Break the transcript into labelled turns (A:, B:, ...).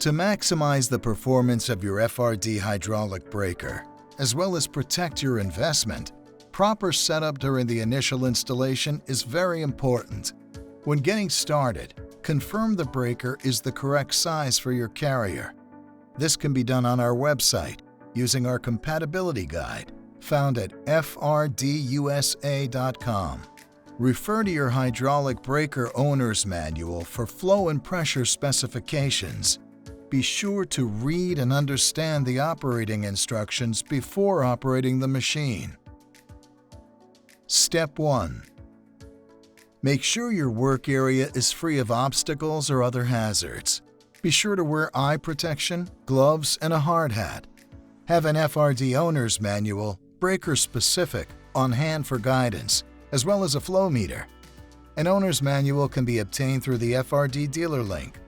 A: To maximize the performance of your FRD hydraulic breaker, as well as protect your investment, proper setup during the initial installation is very important. When getting started, confirm the breaker is the correct size for your carrier. This can be done on our website using our compatibility guide found at FRDUSA.com. Refer to your hydraulic breaker owner's manual for flow and pressure specifications. Be sure to read and understand the operating instructions before operating the machine. Step 1. Make sure your work area is free of obstacles or other hazards. Be sure to wear eye protection, gloves, and a hard hat. Have an FRD owner's manual, breaker specific, on hand for guidance, as well as a flow meter. An owner's manual can be obtained through the FRD dealer link